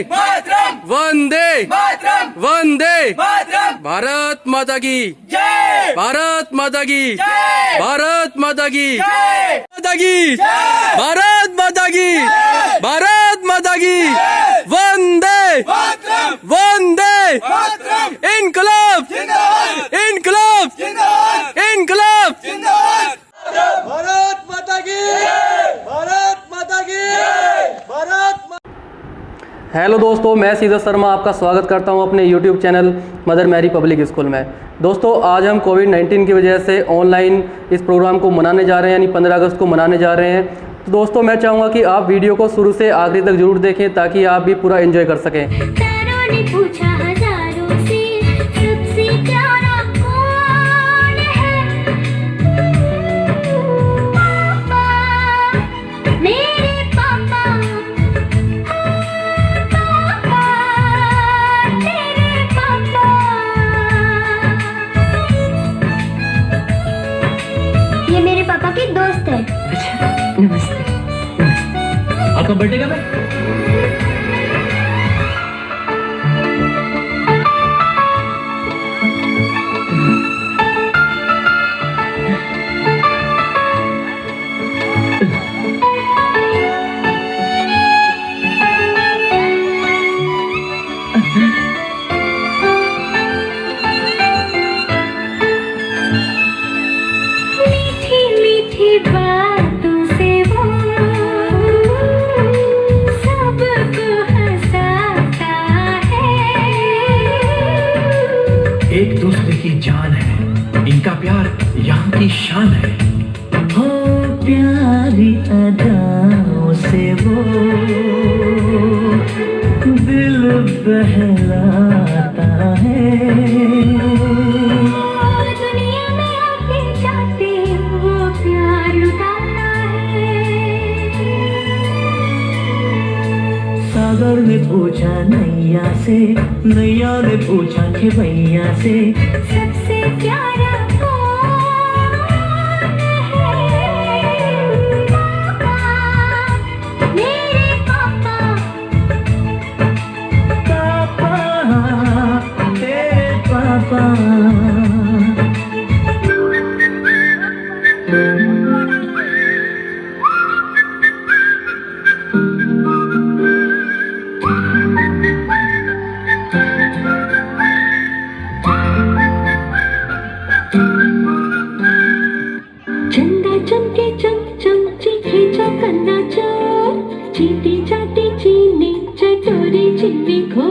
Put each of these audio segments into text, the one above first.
मातरम, वंदे मातरम, वंदे मातरम, भारत माता की जय, भारत माता की जय, भारत माता की जय, माता की जय, भारत माता की जय, भारत माता की जय, वंदे मातरम, वंदे मातरम, इनकलाब जिंदाबाद, इनकलाब जिंदाबाद, इनकलाब। जिंदाबाद, भारत माता की भारत माता की भारत। हेलो दोस्तों, मैं सीधा शर्मा आपका स्वागत करता हूं अपने YouTube channel Mother Mary public School में। दोस्तों, आज हम कोविड-19 की वजह से ऑनलाइन इस प्रोग्राम को मनाने जा रहे हैं, यानी 15 अगस्त को मनाने जा रहे हैं। तो दोस्तों, मैं चाहूँगा कि आप वीडियो को शुरू से आखिरी तक जरूर देखें ताकि आप भी पूरा एंजॉय कर सकें। तारों ने पूछा हजारों से सबसे प्यारा कौन है? पापा, मेरे पापा, पापा, तेरे पापा। ये मेरे पापा के दोस्त है। अच्छा, नमस्ते नमस्ते। आपका बर्थडे कब है? मीठी मीठी बातों से वो सबको हंसाता है। एक दूसरे की जान है, इनका प्यार यहाँ की शान है। हो प्यारी अदाओं से वो दिल बहलाता है। दुनिया में आते जाते वो प्यार लुटाता है। सागर ने पूछा नैया से, नैया ने पूछा खेवैया से, सबसे प्यारा कौन है? पापा, मेरे पापा। पापा तेरे पापा। चंदा चमके चम चम चीखे चौकन्ना चोर चीटी चाटी चीनी चटोरी चीनी खो।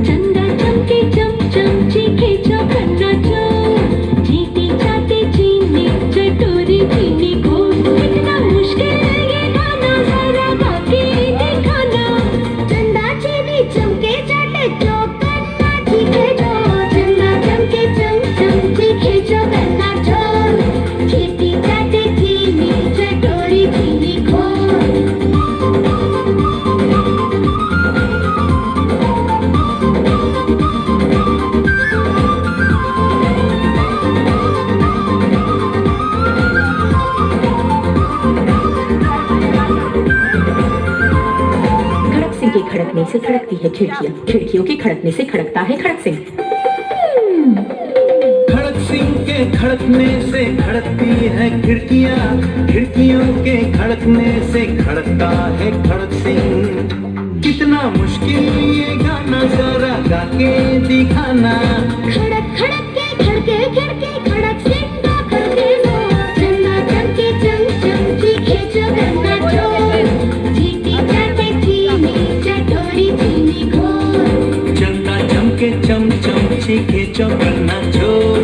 चंदा चमके चम चम चीखे चौकन्ना चोर चीटी चाटी चीनी चटोरी चीनी खो। कितना मुश्किल है ये गाना, जरा गा के दिखाना। चंदा चीनी चमके चाटे चौकन्ना चीखे चोर। चंदा चमके चम चम चीखे चौकन्ना चोर चीटी चाटी चीनी चटोरी चीनी खो। खड़क सिंह के खड़कने से खड़कती है खिड़कियां, खिड़कियों के खड़कने से खड़कता है खड़क सिंह। खड़क सिंह के खड़कने से खड़कती है खिड़कियां, खिड़कियों के खड़कने से खड़कता है खड़क सिंह। कितना मुश्किल ये गाना, जरा गा के दिखाना। खड़क खड़क के खड़के खड़के खड़क सिंह का खड़के लो। चंदा चमके चम चम चीखे चौकन्ना चोर चीटी चाटे चीनी चटोरी चीनी खो। चंदा चमके चम चम चीखे चौकन्ना चोर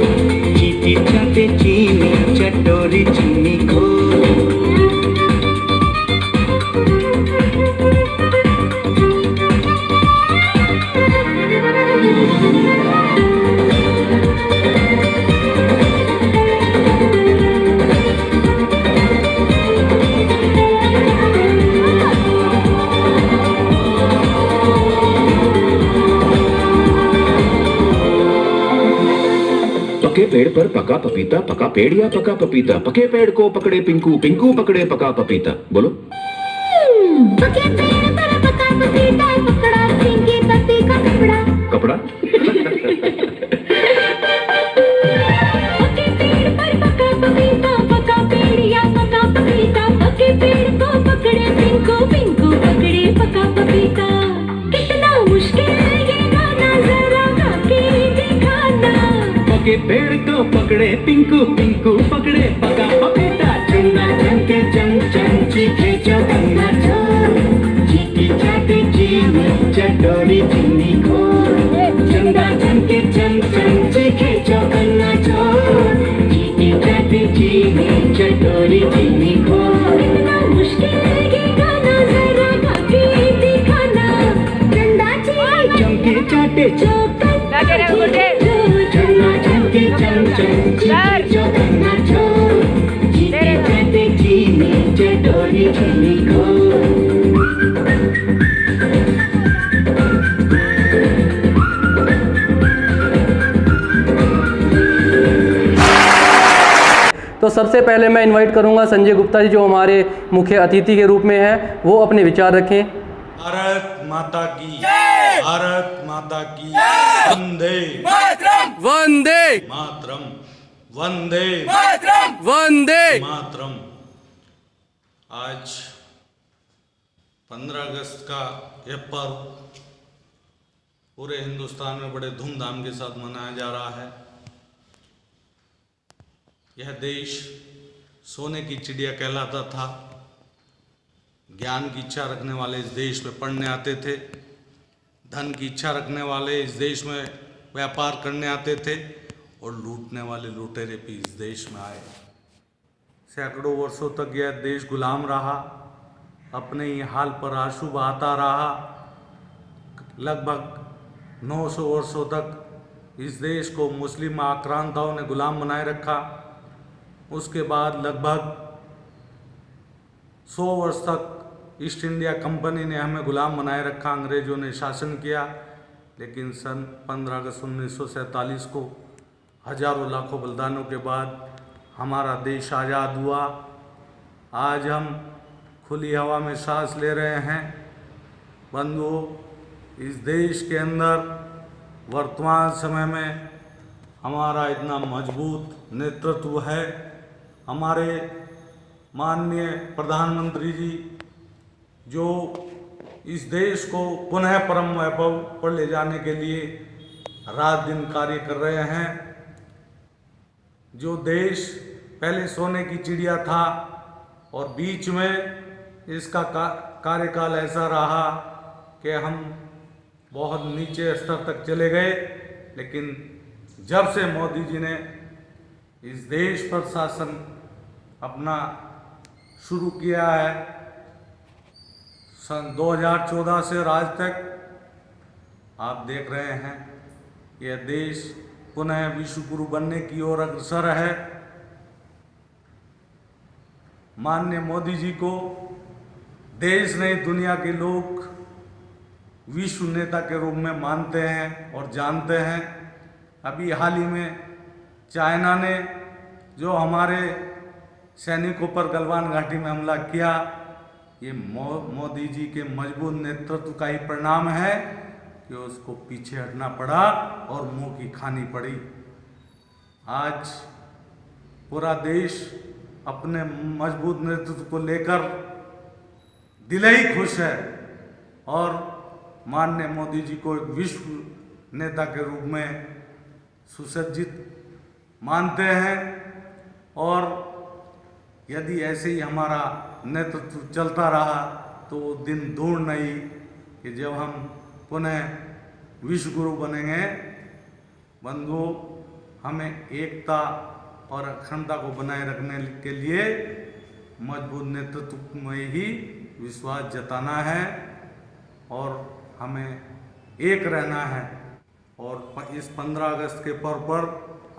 चीटी चाटे चीनी चटोरी चीनी खो। पके पेड़ पर पका पपीता, पका पेड़ या पका पपीता, पके पेड़ को पकड़े पिंकू, पिंकू पकड़े पका पपीता। बोलो। पके पेड़ पर पका पपीता, पकड़ा पिंकी पति का कपड़ा। कपड़ा। पके पेड़ पर पका पपीता, पका पेड़ या पका पपीता, पके पेड़ को पकड़े पिंकू, पिंकू पकड़े पका पपीता। कितना मुश्किल है ये गाना, जरा गा के दिखाना। पके पेड़ को पकड़े पिंकू, पिंकू पकड़े पका पपीता। चंदा चमके चम चम चीखे चौकन्ना चोर, चीटी चाटे चीनी चटोरी चीनी खोर। चंदा चमके चम चम चीखे चौकन्ना चोर, चीटी चाटे चीनी चटोरी चीनी खोर। कितना मुश्किल है ये गाना, जरा गा के दिखाना। चंदा चमके चाटे चौकन्ना चोर, चंदा चमके चम चम चीखे चौकन्ना चोर, चीटी चाटे चीनी चटोरी चीनी खोर। तो सबसे पहले मैं इनवाइट करूंगा संजय गुप्ता जी, जो हमारे मुख्य अतिथि के रूप में हैं, वो अपने विचार रखें। भारत माता की भारत माता की वंदे मातरम वंदे मातरम वंदे मातरम वंदे मातरम। आज 15 अगस्त का यह पर्व पूरे हिंदुस्तान में बड़े धूमधाम के साथ मनाया जा रहा है। यह देश सोने की चिड़िया कहलाता था। ज्ञान की इच्छा रखने वाले इस देश में पढ़ने आते थे, धन की इच्छा रखने वाले इस देश में व्यापार करने आते थे, और लूटने वाले लुटेरे भी इस देश में आए। सैकड़ों वर्षों तक यह देश गुलाम रहा, अपने ही हाल पर आंसू बहाता रहा। लगभग 900 वर्षों तक इस देश को मुस्लिम आक्रांताओं ने गुलाम बनाए रखा। उसके बाद लगभग 100 वर्ष तक ईस्ट इंडिया कंपनी ने हमें गुलाम बनाए रखा, अंग्रेज़ों ने शासन किया। लेकिन सन 15 अगस्त 1947 को हजारों लाखों बलिदानों के बाद हमारा देश आज़ाद हुआ। आज हम खुली हवा में सांस ले रहे हैं। बंधुओं, इस देश के अंदर वर्तमान समय में हमारा इतना मजबूत नेतृत्व है। हमारे माननीय प्रधानमंत्री जी जो इस देश को पुनः परम वैभव पर ले जाने के लिए रात दिन कार्य कर रहे हैं। जो देश पहले सोने की चिड़िया था और बीच में इसका कार्यकाल ऐसा रहा कि हम बहुत नीचे स्तर तक चले गए, लेकिन जब से मोदी जी ने इस देश पर शासन अपना शुरू किया है, सन 2014 से आज तक आप देख रहे हैं यह देश पुनः विश्व गुरु बनने की ओर अग्रसर है। माननीय मोदी जी को देश नहीं दुनिया के लोग विश्व नेता के रूप में मानते हैं और जानते हैं। अभी हाल ही में चाइना ने जो हमारे सैनिकों पर गलवान घाटी में हमला किया, ये मोदी जी के मजबूत नेतृत्व का ही परिणाम है कि उसको पीछे हटना पड़ा और मुंह की खानी पड़ी। आज पूरा देश अपने मजबूत नेतृत्व को लेकर दिल ही खुश है और माननीय मोदी जी को एक विश्व नेता के रूप में सुसज्जित मानते हैं। और यदि ऐसे ही हमारा नेतृत्व चलता रहा तो वो दिन दूर नहीं कि जब हम पुनः विश्व गुरु बनेंगे। बंधुओं, हमें एकता और अखंडता को बनाए रखने के लिए मजबूत नेतृत्व में ही विश्वास जताना है और हमें एक रहना है। और इस 15 अगस्त के पर्व पर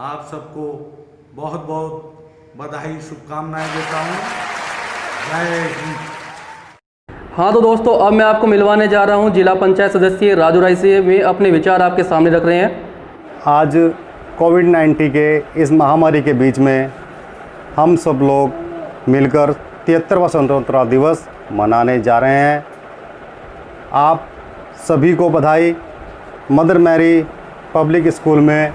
आप सबको बहुत बहुत बधाई शुभकामनाएं देता हूँ। जय हिंद। हाँ तो दोस्तों, अब मैं आपको मिलवाने जा रहा हूँ जिला पंचायत सदस्य राजू राय से। वे अपने विचार आपके सामने रख रहे हैं। आज कोविड-19 के इस महामारी के बीच में हम सब लोग मिलकर 73वां स्वतंत्रता दिवस मनाने जा रहे हैं। आप सभी को बधाई। मदर मैरी पब्लिक स्कूल में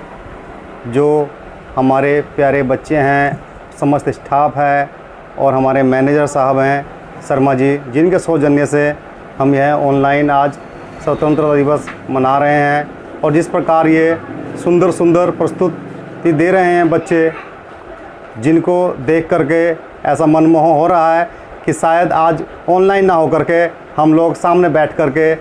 जो हमारे प्यारे बच्चे हैं, समस्त स्टाफ है और हमारे मैनेजर साहब हैं शर्मा जी, जिनके सौजन्य से हम यह ऑनलाइन आज स्वतंत्रता दिवस मना रहे हैं। और जिस प्रकार ये सुंदर सुंदर प्रस्तुति दे रहे हैं बच्चे, जिनको देख करके ऐसा मनमोह हो रहा है कि शायद आज ऑनलाइन ना हो करके हम लोग सामने बैठ करके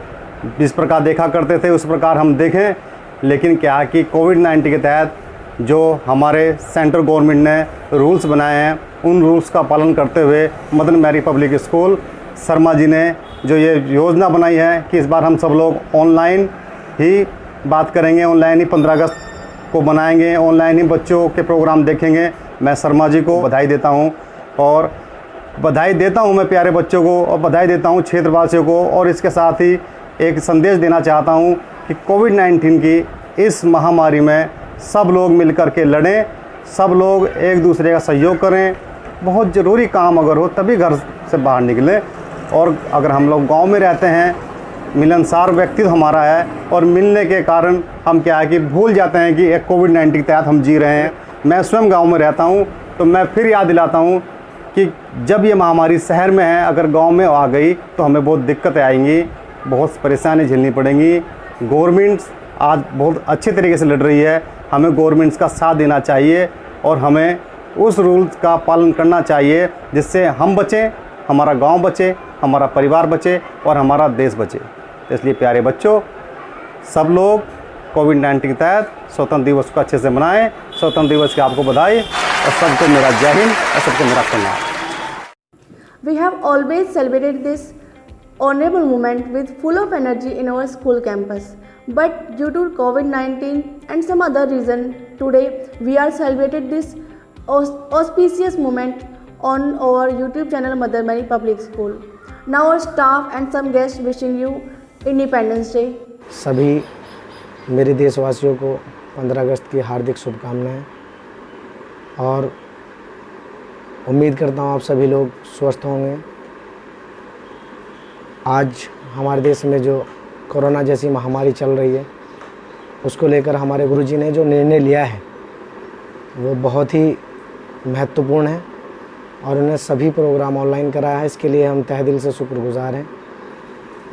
जिस प्रकार देखा करते थे उस प्रकार हम देखें। लेकिन क्या कि कोविड-19 के तहत जो हमारे सेंट्रल गवर्नमेंट ने रूल्स बनाए हैं, उन रूल्स का पालन करते हुए Mother Mary public school Sharma ji ने जो ये योजना बनाई है कि इस बार हम सब लोग ऑनलाइन ही बात करेंगे, ऑनलाइन ही 15 अगस्त को बनाएंगे, ऑनलाइन ही बच्चों के प्रोग्राम देखेंगे। मैं शर्मा जी को बधाई देता हूँ और बधाई देता हूँ मैं प्यारे बच्चों को और बधाई देता हूँ क्षेत्रवासियों को। और इसके साथ ही एक संदेश देना चाहता हूँ कि कोविड-19 की इस महामारी में सब लोग मिलकर के लड़ें, सब लोग एक दूसरे का सहयोग करें। बहुत ज़रूरी काम अगर हो तभी घर से बाहर निकलें। और अगर हम लोग गांव में रहते हैं, मिलनसार व्यक्तित्व हमारा है और मिलने के कारण हम क्या है कि भूल जाते हैं कि एक कोविड-19 के तहत हम जी रहे हैं। मैं स्वयं गांव में रहता हूं तो मैं फिर याद दिलाता हूं कि जब ये महामारी शहर में है, अगर गांव में आ गई तो हमें बहुत दिक्कतें आएंगी, बहुत परेशानी झेलनी पड़ेंगी। गवर्नमेंट्स आज बहुत अच्छे तरीके से लड़ रही है, हमें गवर्नमेंट्स का साथ देना चाहिए और हमें उस रूल्स का पालन करना चाहिए जिससे हम बचें, हमारा गांव बचे, हमारा परिवार बचे और हमारा देश बचे। इसलिए प्यारे बच्चों, सब लोग कोविड-19 के तहत स्वतंत्र दिवस को अच्छे से मनाएं। स्वतंत्र दिवस की आपको बधाई और सबको मेरा जय हिंद और सबको मेरा प्रणाम। We have always celebrated this honorable moment with full of energy in our school campus. But due to COVID-19 and some other reason, today we are celebrated this auspicious moment on our YouTube channel Mother Mary Public School. Now our staff and some guests wishing you Independence Day. सभी मेरे देशवासियों को 15 अगस्त की हार्दिक शुभकामनाएं और उम्मीद करता हूं आप सभी लोग स्वस्थ होंगे। आज हमारे देश में जो कोरोना जैसी महामारी चल रही है, उसको लेकर हमारे गुरुजी ने जो निर्णय लिया है वो बहुत ही महत्वपूर्ण है और उन्हें सभी प्रोग्राम ऑनलाइन कराया है। इसके लिए हम तहे दिल से शुक्रगुजार हैं।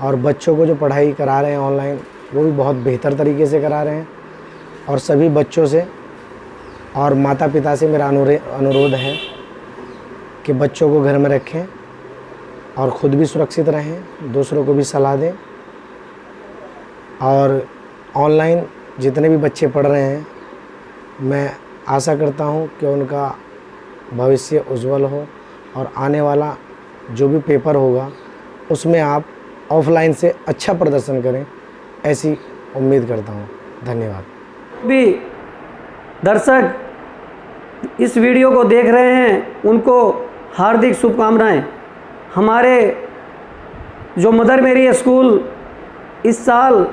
और बच्चों को जो पढ़ाई करा रहे हैं ऑनलाइन, वो भी बहुत बेहतर तरीके से करा रहे हैं। और सभी बच्चों से और माता पिता से मेरा अनुरोध है कि बच्चों को घर में रखें और ख़ुद भी सुरक्षित रहें, दूसरों को भी सलाह दें। और ऑनलाइन जितने भी बच्चे पढ़ रहे हैं, मैं आशा करता हूं कि उनका भविष्य उज्जवल हो और आने वाला जो भी पेपर होगा उसमें आप ऑफलाइन से अच्छा प्रदर्शन करें, ऐसी उम्मीद करता हूं। धन्यवाद। भी दर्शक इस वीडियो को देख रहे हैं, उनको हार्दिक शुभकामनाएं। हमारे जो मदर मैरी स्कूल इस साल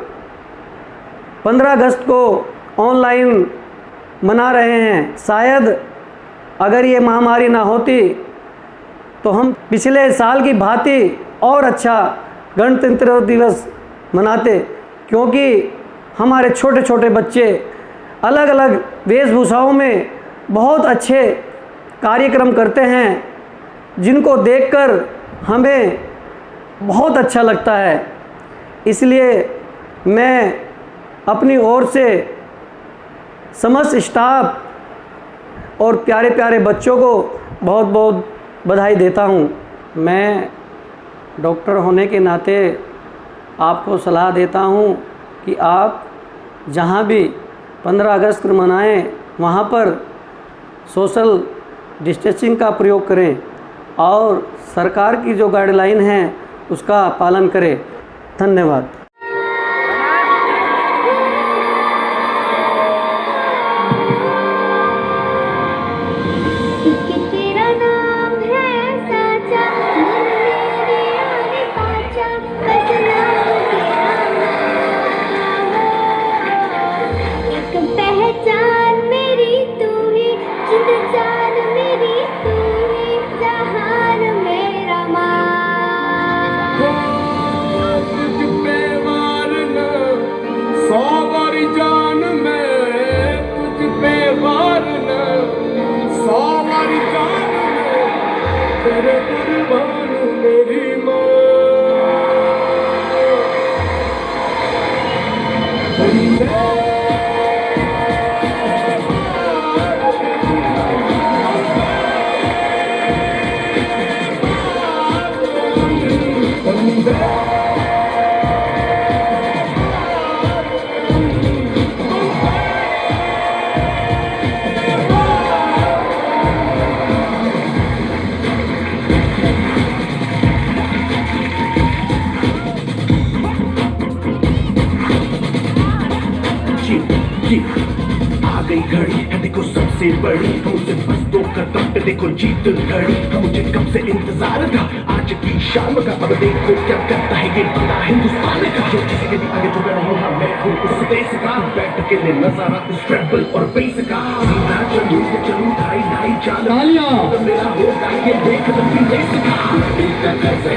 15 अगस्त को ऑनलाइन मना रहे हैं। शायद अगर ये महामारी ना होती तो हम पिछले साल की भांति और अच्छा गणतंत्र दिवस मनाते, क्योंकि हमारे छोटे छोटे बच्चे अलग अलग वेशभूषाओं में बहुत अच्छे कार्यक्रम करते हैं, जिनको देखकर हमें बहुत अच्छा लगता है। इसलिए मैं अपनी ओर से समस्त स्टाफ और प्यारे प्यारे बच्चों को बहुत बहुत बधाई देता हूँ। मैं डॉक्टर होने के नाते आपको सलाह देता हूँ कि आप जहाँ भी 15 अगस्त मनाएं, वहाँ पर सोशल डिस्टेंसिंग का प्रयोग करें और सरकार की जो गाइडलाइन है उसका पालन करें। धन्यवाद। तेरा नाम है साचा, मन मेरे आने पाचा, कसना तेरा नाम, एक पहचान घड़ी है देखो सबसे बड़ी, मुझे बस 2 कदम पे देखो जीत घड़ी। मुझे कब से इंतजार था आज की शाम का, अब देखो क्या करता है ये बड़ा हिंदुस्तान का। जो किसी के भी आगे झुका नहीं हूँ, मैं हूँ उस देश का। बैठ के ले नजारा इस ट्रैवल और बेस का। सीधा चलूं के चलूं ढाई ढाई चाल, तो मेरा होगा ये देख लंबी रेस का।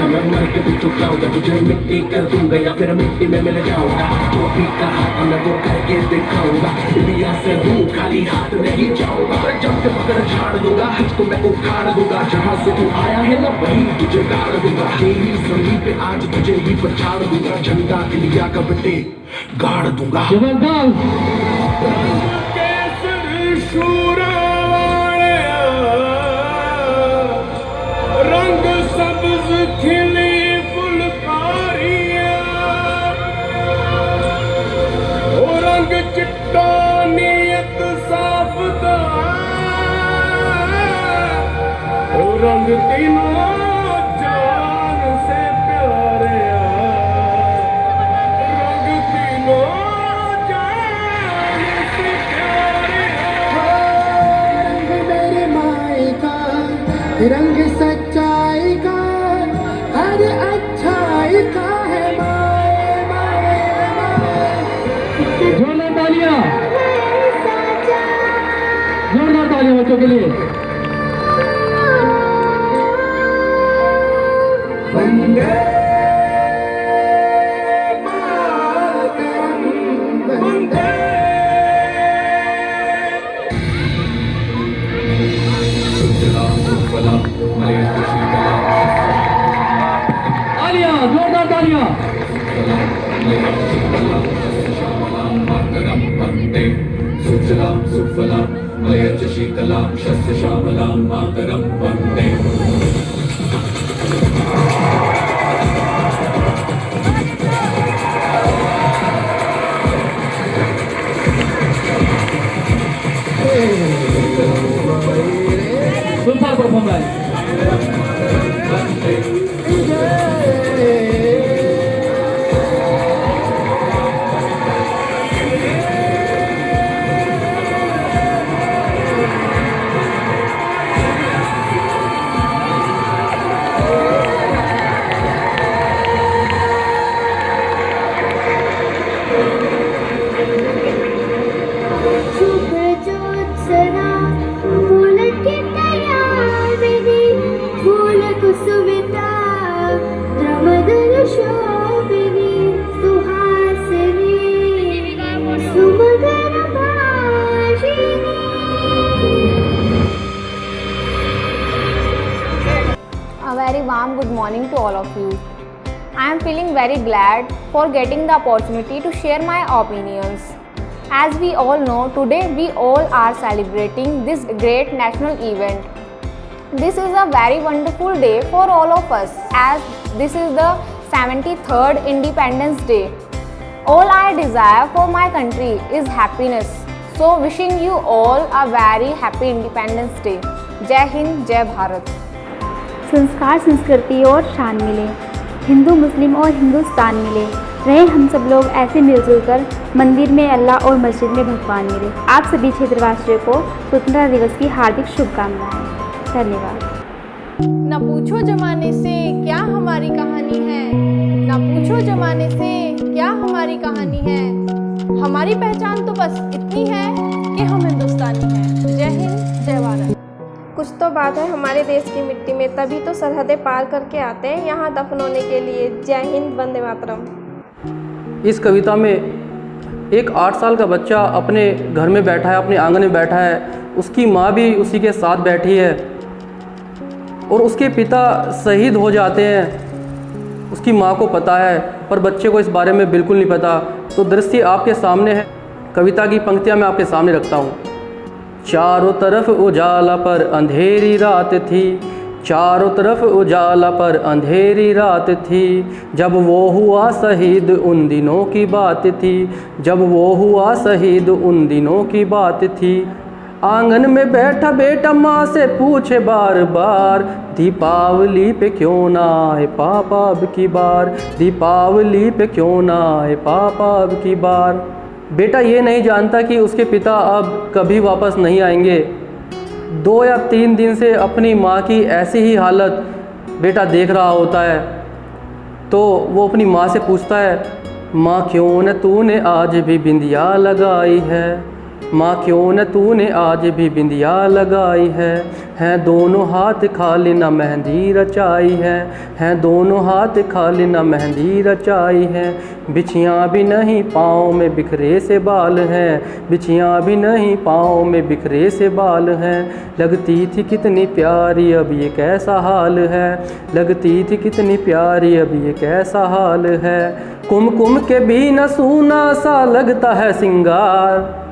मैं मर के भी चुकाऊंगा, तुझे मिट्टी कर दूंगा या फिर मिट्टी में मिल जाऊंगा। तो भी कहा मैं वो करके दिखाऊंगा, इंडिया से हूँ खाली हाथ नहीं जाऊंगा। मैं जब के पकड़ झाड़ दूंगा, तुझको मैं उखाड़ दूंगा। जहाँ से तू आया है ना वहीं तुझे गाड़ दूंगा। तेरी जमीन पे आज तुझे ही पछाड़ दूंगा। झंडा इंडिया का बेटे गाड़ दूंगा। रंग सब्ज खिली फुलकारियां, ओ रंग चिट्टा नीयत साफ दा, ओ रंग तीनों जान से प्यारे, रंग तीनों जान से प्यारे। रंग मेरे माए का, रंग सच्चाई का, हर अच्छाई का है माए माए माए। जोरदार तालियां, जोरदार तालियां बच्चों के लिए। वंदे मातरम, वंदे। तालियां, जोरदार तालियां। सुजलां सुफलां मलयज शीतलां शस्य श्यामलां मातरं वन्दे। Super performance. A very warm good morning to all of you. I am feeling very glad for getting the opportunity to share my opinions. As we all know, today we all are celebrating this great national event. This is a very wonderful day for all of us, as this is the 73rd Independence Day. All I desire for my country is happiness. So wishing you all a very happy Independence Day. जय हिंद, जय भारत। संस्कार, संस्कृति और शान मिले, हिंदू मुस्लिम और हिंदुस्तान मिले, रहे हम सब लोग ऐसे मिलजुल कर, मंदिर में अल्लाह और मस्जिद में भगवान मिले। आप सभी क्षेत्रवासियों को स्वतंत्रता दिवस की हार्दिक शुभकामनाएं। धन्यवाद। न पूछो जमाने से क्या हमारी कहानी है, न पूछो जमाने से क्या हमारी कहानी है। हमारी पहचान तो बस इतनी है कि हम हिंदुस्तानी हैं। जय हिंद, जय भारत। कुछ तो बात है हमारे देश की मिट्टी में, तभी तो सरहदें पार करके आते हैं यहाँ दफन होने के लिए। जय हिंद, वंदे मातरम। इस कविता में एक 8 साल का बच्चा अपने घर में बैठा है, अपने आंगन में बैठा है, उसकी माँ भी उसी के साथ बैठी है और उसके पिता शहीद हो जाते हैं। उसकी माँ को पता है पर बच्चे को इस बारे में बिल्कुल नहीं पता। तो दृश्य आपके सामने है, कविता की पंक्तियाँ मैं आपके सामने रखता हूँ। चारों तरफ उजाला पर अंधेरी रात थी, चारों तरफ उजाला पर अंधेरी रात थी, जब वो हुआ शहीद उन दिनों की बात थी, जब वो हुआ शहीद उन दिनों की बात थी। आंगन में बैठा बेटा माँ से पूछे बार बार, दीपावली पे क्यों ना आए पापा अब की बार, दीपावली पे क्यों ना आए पापा अब की बार। बेटा ये नहीं जानता कि उसके पिता अब कभी वापस नहीं आएंगे। 2 या 3 दिन से अपनी माँ की ऐसी ही हालत बेटा देख रहा होता है। तो वो अपनी माँ से पूछता है, माँ क्यों न तूने आज भी बिंदिया लगाई है, माँ क्यों न तूने आज भी बिंदिया लगाई है दोनों हाथ खाली न मेहंदी रचाई है दोनों हाथ खाली न मेहंदी रचाई है। बिछियाँ भी नहीं पाँव में बिखरे से बाल हैं, बिछियाँ भी नहीं पाँव में बिखरे से बाल हैं। लगती थी कितनी प्यारी अब ये कैसा हाल है, लगती थी कितनी प्यारी अब ये कैसा हाल है। कुमकुम के भी न सूना सा लगता है सिंगार,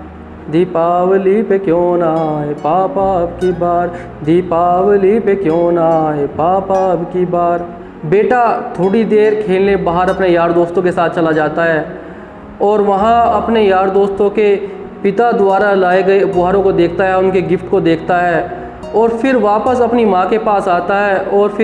दीपावली पे क्यों ना आए पापा अब की बार, दीपावली पे क्यों ना आए पापा अब की बार। बेटा थोड़ी देर खेलने बाहर अपने यार दोस्तों के साथ चला जाता है और वहाँ अपने यार दोस्तों के पिता द्वारा लाए गए उपहारों को देखता है, उनके गिफ्ट को देखता है और फिर वापस अपनी माँ के पास आता है और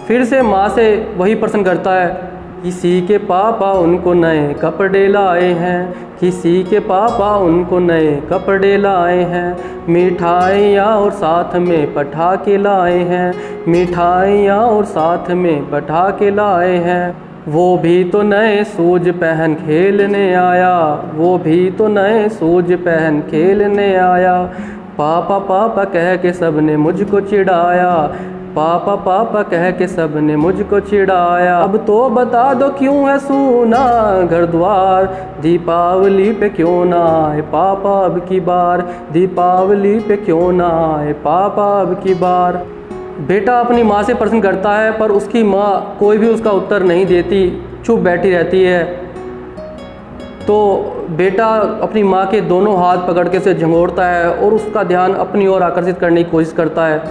फिर से माँ से वही प्रश्न करता है, किसी के पापा उनको नए कपड़े लाए हैं, किसी के पापा उनको नए कपड़े लाए हैं। मिठाइयाँ और साथ में पटाखे लाए हैं, मिठाइयाँ और साथ में पटाखे लाए हैं। वो भी तो नए शूज पहन खेलने आया, वो भी तो नए शूज पहन खेलने आया। पापा पापा कह के सब ने मुझको चिढ़ाया, पापा पापा कह के सब ने मुझको चिढ़ाया। अब तो बता दो क्यों है सूना घर द्वार, दीपावली पे क्यों ना आए पापा अब की बार, दीपावली पे क्यों ना आए पापा अब की बार। बेटा अपनी माँ से प्रश्न करता है पर उसकी माँ कोई भी उसका उत्तर नहीं देती, चुप बैठी रहती है। तो बेटा अपनी माँ के दोनों हाथ पकड़ के उसे झंगोड़ता है और उसका ध्यान अपनी ओर आकर्षित करने की कोशिश करता है।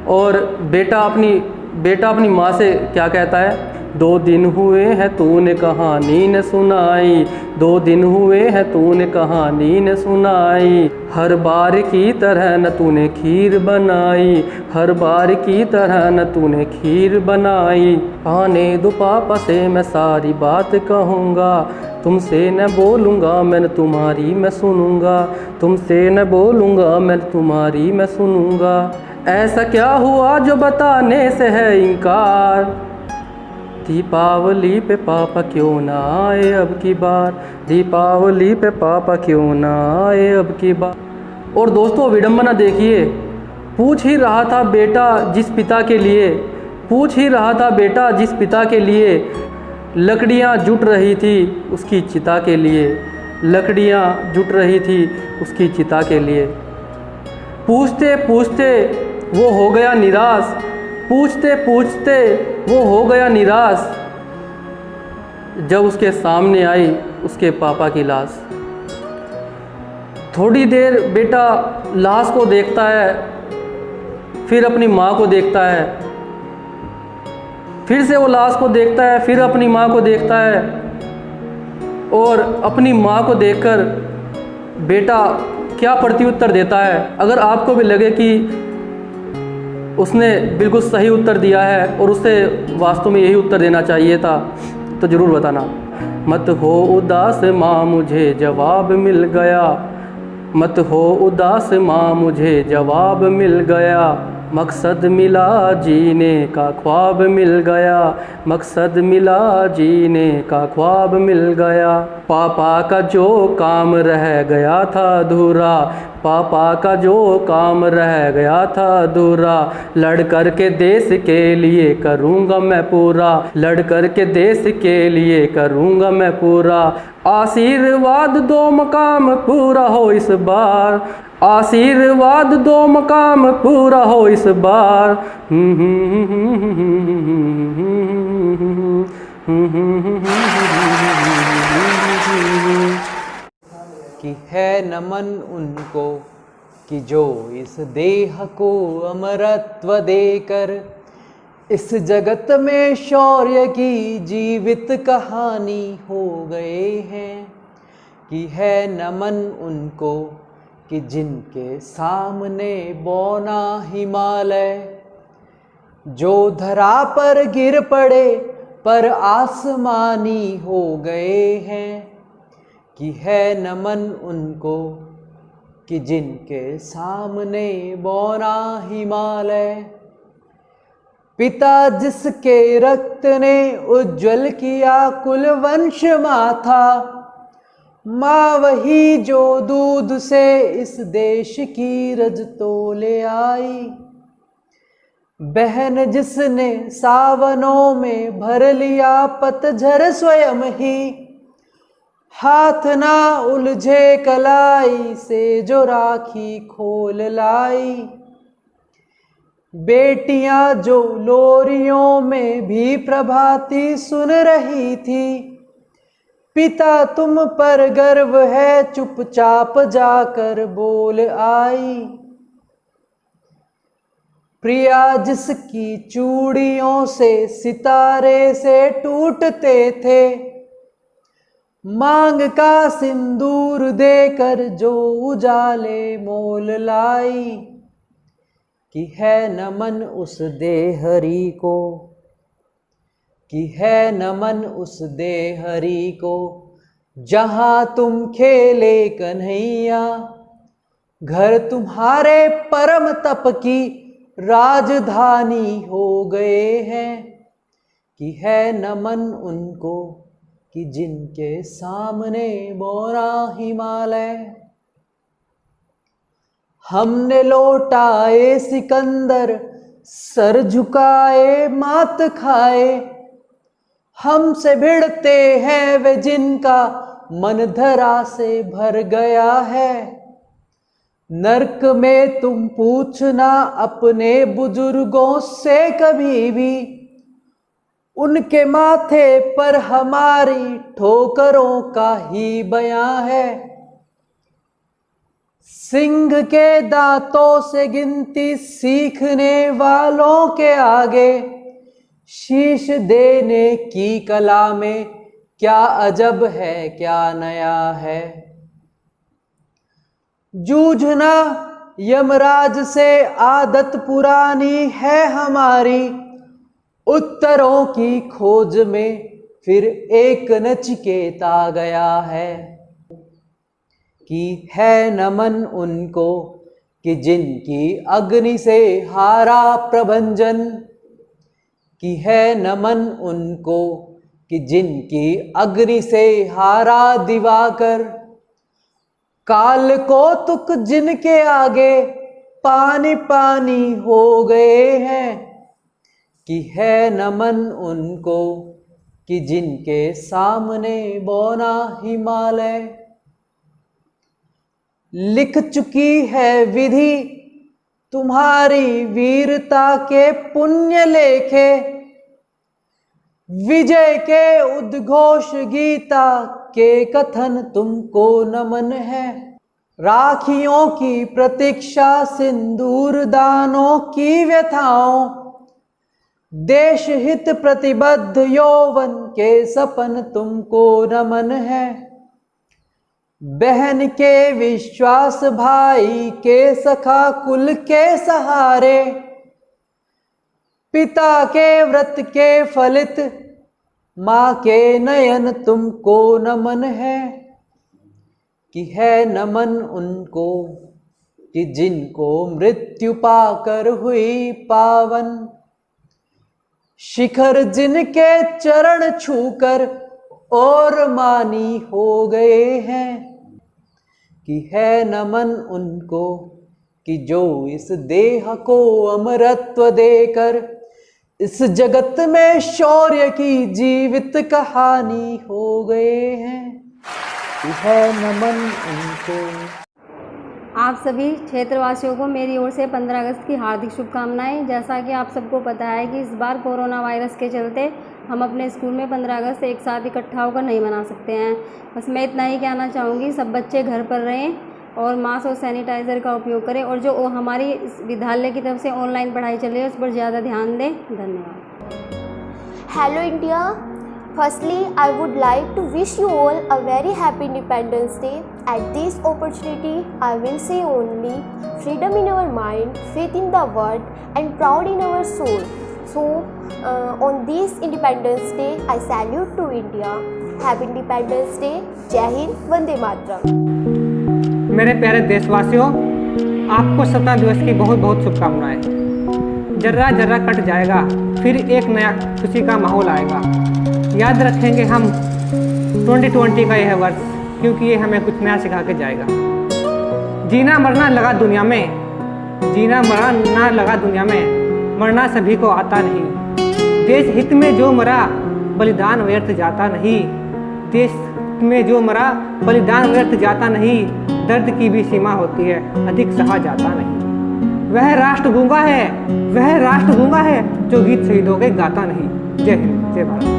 और बेटा अपनी माँ से क्या कहता है, 2 दिन हुए हैं तूने कहानी न सुनाई, 2 दिन हुए हैं तूने कहानी न सुनाई। हर बार की तरह न तूने खीर बनाई, हर बार की तरह न तूने खीर बनाई। आने दो पापा से मैं सारी बात कहूँगा, तुमसे न बोलूँगा मैं तुम्हारी मैं सुनूँगा, तुमसे न बोलूँगा मैं तुम्हारी मैं सुनूँगा। ऐसा क्या हुआ जो बताने से है इनकार, दीपावली पे पापा क्यों ना आए अब की बार, दीपावली पे पापा क्यों ना आए अब की बार। और दोस्तों विडंबना देखिए, पूछ ही रहा था बेटा जिस पिता के लिए, पूछ ही रहा था बेटा जिस पिता के लिए लकड़ियाँ जुट रही थी उसकी चिता के लिए, लकड़ियाँ जुट रही थी उसकी चिता के लिए। पूछते पूछते वो हो गया निराश, पूछते पूछते वो हो गया निराश, जब उसके सामने आई उसके पापा की लाश। थोड़ी देर बेटा लाश को देखता है, फिर अपनी माँ को देखता है, फिर से वो लाश को देखता है, फिर अपनी माँ को देखता है और अपनी माँ को देखकर बेटा क्या प्रत्युत्तर देता है। अगर आपको भी लगे कि उसने बिल्कुल सही उत्तर दिया है और उसे वास्तव में यही उत्तर देना चाहिए था तो ज़रूर बताना। मत हो उदास माँ मुझे जवाब मिल गया, मत हो उदास माँ मुझे जवाब मिल गया। मकसद मिला जीने का ख्वाब मिल गया, मकसद मिला जीने का ख्वाब मिल गया। पापा का जो काम रह गया था अधूरा, पापा का जो काम रह गया था अधूरा, लड़ कर के देश के लिए करूँगा मैं पूरा, लड़ कर के देश के लिए करूँगा मैं पूरा। आशीर्वाद दो मकाम पूरा हो इस बार, आशीर्वाद दो मकाम पूरा हो इस बार। कि है नमन उनको कि जो इस देह को अमरत्व देकर इस जगत में शौर्य की जीवित कहानी हो गए हैं। कि है नमन उनको कि जिनके सामने बौना हिमालय जो धरा पर गिर पड़े पर आसमानी हो गए हैं। कि है नमन उनको कि जिनके सामने बौना हिमालय। पिता जिसके रक्त ने उज्जवल किया कुल वंश माथा, माँ वही जो दूध से इस देश की रज तोले आई। बहन जिसने सावनों में भर लिया पतझर स्वयं ही, हाथ ना उलझे कलाई से जो राखी खोल लाई। बेटियां जो लोरियों में भी प्रभाती सुन रही थी, पिता तुम पर गर्व है चुपचाप जाकर बोल आई। प्रिया जिसकी चूड़ियों से सितारे से टूटते थे, मांग का सिंदूर देकर जो उजाले मोल लाई। कि है नमन उस देहरी को, कि है नमन उस देहरी को, जहाँ तुम खेले कन्हैया। घर तुम्हारे परम तप की राजधानी हो गए हैं। कि है नमन उनको कि जिनके सामने बौना हिमालय। हमने लौटाए सिकंदर सर झुकाए मात खाए, हमसे भिड़ते हैं वे जिनका मन धरा से भर गया है। नर्क में तुम पूछना अपने बुजुर्गों से कभी भी, उनके माथे पर हमारी ठोकरों का ही बयां है। सिंह के दांतों से गिनती सीखने वालों के आगे, शीश देने की कला में क्या अजब है क्या नया है। जूझना यमराज से आदत पुरानी है हमारी, उत्तरों की खोज में फिर एक नचिकेता गया है। कि है नमन उनको कि जिनकी अग्नि से हारा प्रभंजन। कि है नमन उनको कि जिनकी अग्नि से हारा दिवाकर। काल को तुक जिनके आगे पानी पानी हो गए हैं। कि है नमन उनको कि जिनके सामने बौना हिमालय। लिख चुकी है विधि तुम्हारी वीरता के पुण्य लेखे। विजय के उद्घोष गीता के कथन तुमको नमन है। राखियों की प्रतीक्षा सिंदूर दानों की व्यथाओं, देश हित प्रतिबद्ध यौवन के सपन तुमको नमन है। बहन के विश्वास भाई के सखा कुल के सहारे, पिता के व्रत के फलित माँ के नयन तुमको नमन है। कि है नमन उनको कि जिनको मृत्यु पाकर हुई पावन। शिखर जिनके चरण छूकर और मानी हो गए हैं। कि है नमन उनको कि जो इस देह को अमरत्व देकर इस जगत में शौर्य की जीवित कहानी हो गए हैं। कि है नमन उनको। आप सभी क्षेत्रवासियों को मेरी ओर से 15 अगस्त की हार्दिक शुभकामनाएं। जैसा कि आप सबको पता है कि इस बार कोरोना वायरस के चलते हम अपने स्कूल में 15 अगस्त एक साथ इकट्ठा होकर नहीं मना सकते हैं। बस मैं इतना ही कहना चाहूँगी, सब बच्चे घर पर रहें और मास्क और सैनिटाइज़र का उपयोग करें, और जो हमारी विद्यालय की तरफ से ऑनलाइन पढ़ाई चल रही है उस पर ज़्यादा ध्यान दें। धन्यवाद। Hello India, firstly I would like to wish you all a very happy Independence Day. At this opportunity I will say only freedom in our mind, faith in the word and proud in our soul. So on this Independence Day I salute to India. Happy Independence Day. जय हिंद, वंदे मातरम। मेरे प्यारे देशवासियों, आपको स्वतंत्रता दिवस की बहुत बहुत शुभकामनाएं। जर्रा जर्रा कट जाएगा, फिर एक नया खुशी का माहौल आएगा। याद रखेंगे हम 2020 का यह वर्ष, क्योंकि ये हमें कुछ नया सिखा के जाएगा। जीना मरना लगा दुनिया में, जीना मरना लगा दुनिया में, मरना सभी को आता नहीं। देश हित में जो मरा बलिदान व्यर्थ जाता नहीं। देश में जो मरा बलिदान व्यर्थ जाता नहीं। दर्द की भी सीमा होती है, अधिक सहा जाता नहीं। वह राष्ट्र गूंगा है, वह राष्ट्र गूंगा है, जो गीत शहीदों के गाता नहीं। जय हिंद, जय भारत।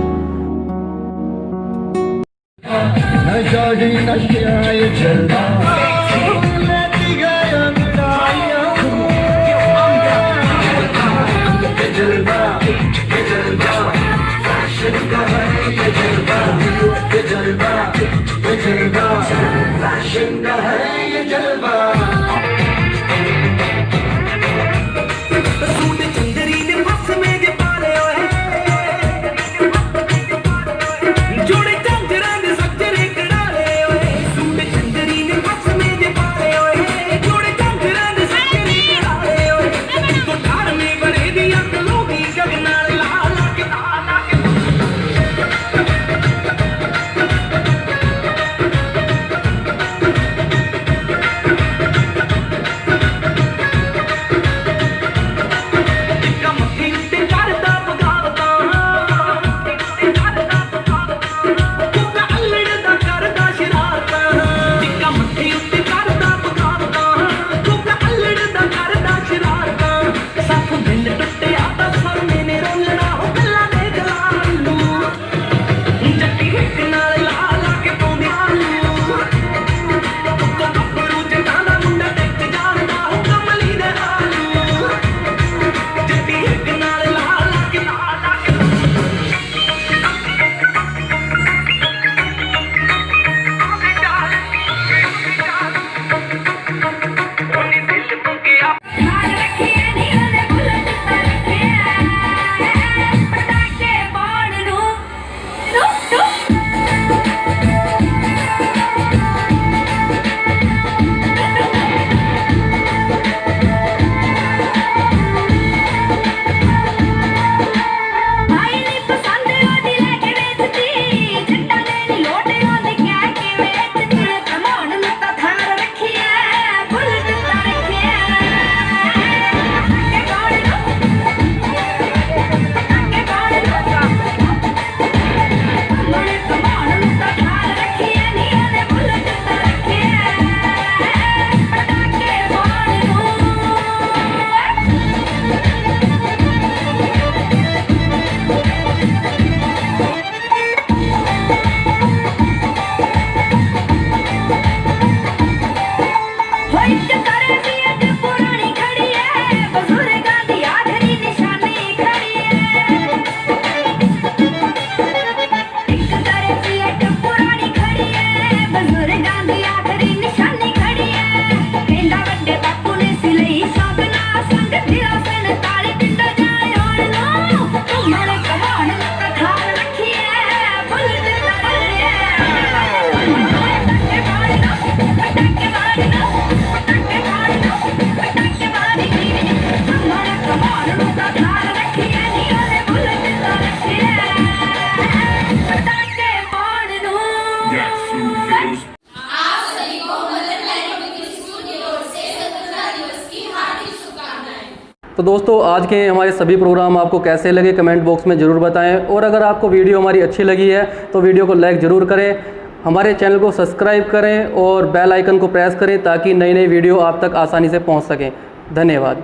तो दोस्तों आज के हमारे सभी प्रोग्राम आपको कैसे लगे कमेंट बॉक्स में ज़रूर बताएं, और अगर आपको वीडियो हमारी अच्छी लगी है तो वीडियो को लाइक ज़रूर करें, हमारे चैनल को सब्सक्राइब करें और बेल आइकन को प्रेस करें ताकि नई नई वीडियो आप तक आसानी से पहुंच सकें। धन्यवाद।